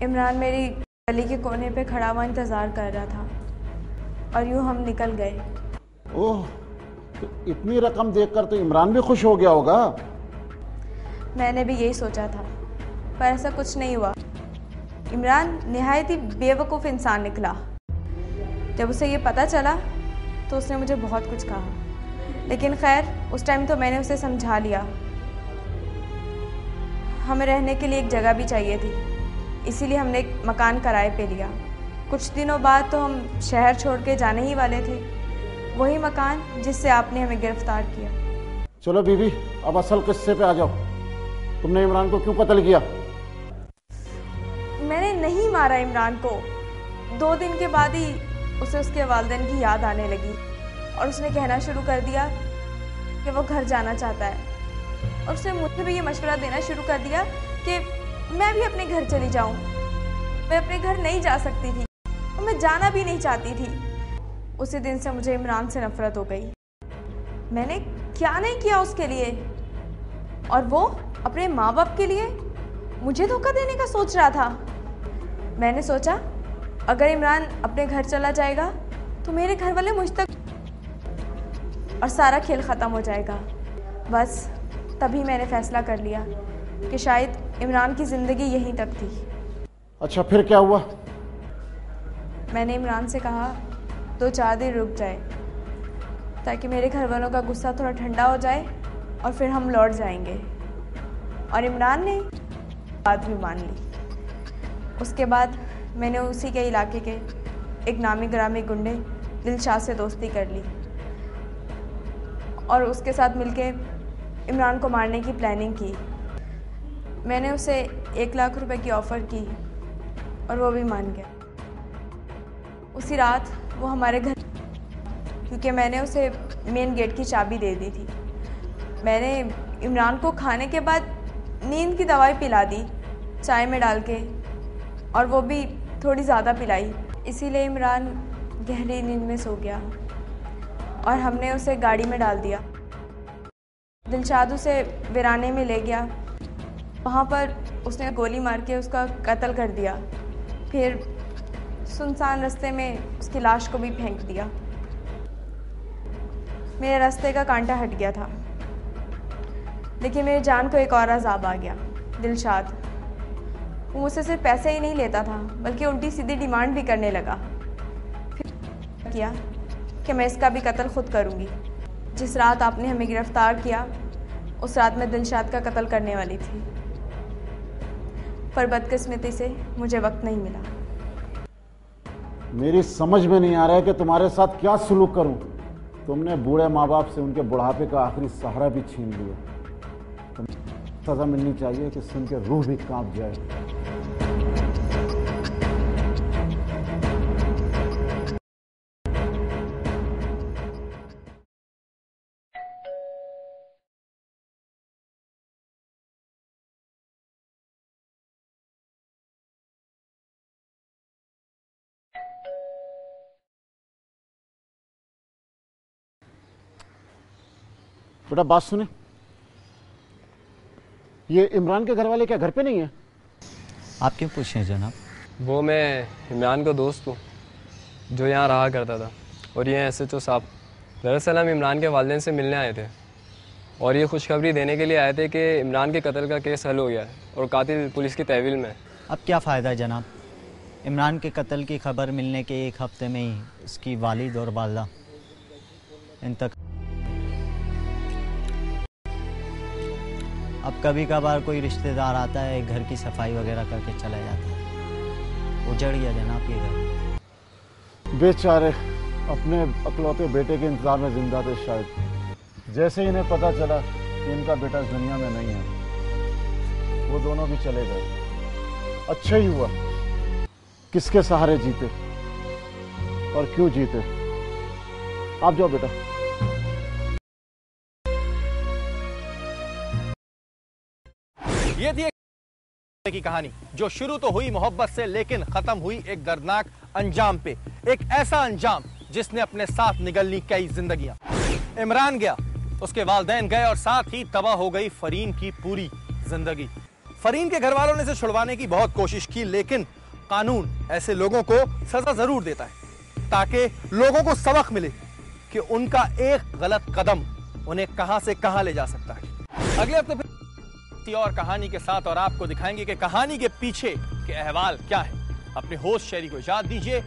इमरान मेरी गली के कोने पे खड़ा हुआ इंतज़ार कर रहा था और यूँ हम निकल गए। ओह, तो इतनी रकम देखकर तो इमरान भी खुश हो गया होगा। मैंने भी यही सोचा था, पर ऐसा कुछ नहीं हुआ। इमरान निहायत ही बेवकूफ़ इंसान निकला। जब उसे ये पता चला तो उसने मुझे बहुत कुछ कहा, लेकिन खैर उस टाइम तो मैंने उसे समझा लिया। हमें रहने के लिए एक जगह भी चाहिए थी, इसीलिए हमने एक मकान किराए पे लिया। कुछ दिनों बाद तो हम शहर छोड़ के जाने ही वाले थे, वही मकान जिससे आपने हमें गिरफ्तार किया। चलो बीबी, अब असल किस्से पे आ जाओ। तुमने इमरान को क्यों कत्ल किया? मैंने नहीं मारा इमरान को। 2 दिन के बाद ही उसे उसके वालिदैन की याद आने लगी और उसने कहना शुरू कर दिया कि वो घर जाना चाहता है। और उसने मुझे भी ये मशवरा देना शुरू कर दिया कि मैं भी अपने घर चली जाऊं। मैं अपने घर नहीं जा सकती थी और मैं जाना भी नहीं चाहती थी। उसी दिन से मुझे इमरान से नफरत हो गई। मैंने क्या नहीं किया उसके लिए, और वो अपने माँ बाप के लिए मुझे धोखा देने का सोच रहा था। मैंने सोचा अगर इमरान अपने घर चला जाएगा तो मेरे घर वाले मुझ तक और सारा खेल ख़त्म हो जाएगा। बस तभी मैंने फ़ैसला कर लिया कि शायद इमरान की ज़िंदगी यहीं तक थी। अच्छा, फिर क्या हुआ? मैंने इमरान से कहा 2-4 दिन रुक जाए ताकि मेरे घर वालों का गुस्सा थोड़ा ठंडा हो जाए और फिर हम लौट जाएंगे। और इमरान ने बात भी मान ली। उसके बाद मैंने उसी के इलाके के एक नामी ग्रामी गुंडे दिलशाद से दोस्ती कर ली और उसके साथ मिलके इमरान को मारने की प्लानिंग की। मैंने उसे 1 लाख रुपए की ऑफ़र की और वो भी मान गया। उसी रात वो हमारे घर, क्योंकि मैंने उसे मेन गेट की चाबी दे दी थी। मैंने इमरान को खाने के बाद नींद की दवाई पिला दी चाय में डाल के, और वो भी थोड़ी ज़्यादा पिलाई। इसीलिए इमरान गहरी नींद में सो गया और हमने उसे गाड़ी में डाल दिया। दिलशाद उसे वीराने में ले गया। वहाँ पर उसने गोली मार के उसका कत्ल कर दिया। फिर सुनसान रास्ते में उसकी लाश को भी फेंक दिया। मेरे रास्ते का कांटा हट गया था, लेकिन मेरी जान को एक और अज़ाब आ गया। दिलशाद, वो मुझसे सिर्फ पैसे ही नहीं लेता था बल्कि उल्टी सीधी डिमांड भी करने लगा। फिर किया कि मैं इसका भी कत्ल खुद करूँगी। जिस रात आपने हमें गिरफ्तार किया उस रात मैं दिलशाद का कत्ल करने वाली थी, पर बदकिस्मती से मुझे वक्त नहीं मिला। मेरी समझ में नहीं आ रहा है कि तुम्हारे साथ क्या सलूक करूं। तुमने बूढ़े माँ बाप से उनके बुढ़ापे का आखिरी सहारा भी छीन लिया। तुम्हें सजा मिलनी चाहिए कि सुन के रूह भी कांप जाए। बेटा बात सुने, ये इमरान के घर वाले क्या घर पे नहीं है? आप क्यों पूछ रहे हैं जनाब? वो मैं इमरान का दोस्त हूँ जो यहाँ रहा करता था, और ये SHO साहब। दरअसल हम इमरान के वालिदैन से मिलने आए थे और ये खुशखबरी देने के लिए आए थे कि इमरान के कत्ल का केस हल हो गया है और कातिल पुलिस की तहवील में। अब क्या फ़ायदा है जनाब? इमरान के कत्ल की खबर मिलने के 1 हफ्ते में ही उसकी वालिद और वालदा इंतकाल। अब कभी कभार कोई रिश्तेदार आता है, घर की सफाई वगैरह करके चला जाता है। उजड़ गया जनाब ये घर। बेचारे अपने अकलौते बेटे के इंतजार में जिंदा थे। शायद जैसे ही इन्हें पता चला कि इनका बेटा इस दुनिया में नहीं है, वो दोनों भी चले गए। अच्छा ही हुआ। किसके सहारे जीते और क्यों जीते? आप जाओ बेटा। ये थी एक की कहानी जो शुरू तो हुई मोहब्बत से, लेकिन खत्म हुई एक दर्दनाक अंजाम पे। एक ऐसा अंजाम जिसने अपने साथ निगलनी कई जिंदगियां। इमरान गया, उसके वालिदैन गए और साथ ही तबाह हो गई फरीन की पूरी जिंदगी। फरीन के घर वालों ने इसे छुड़वाने की बहुत कोशिश की, लेकिन कानून ऐसे लोगों को सजा जरूर देता है ताकि लोगों को सबक मिले कि उनका एक गलत कदम उन्हें कहां से कहां ले जा सकता है। अगले हफ्ते फिर और कहानी के साथ और आपको दिखाएंगे कि कहानी के पीछे के अहवाल क्या है। अपने होस्ट शेरी को इजाजत दीजिए।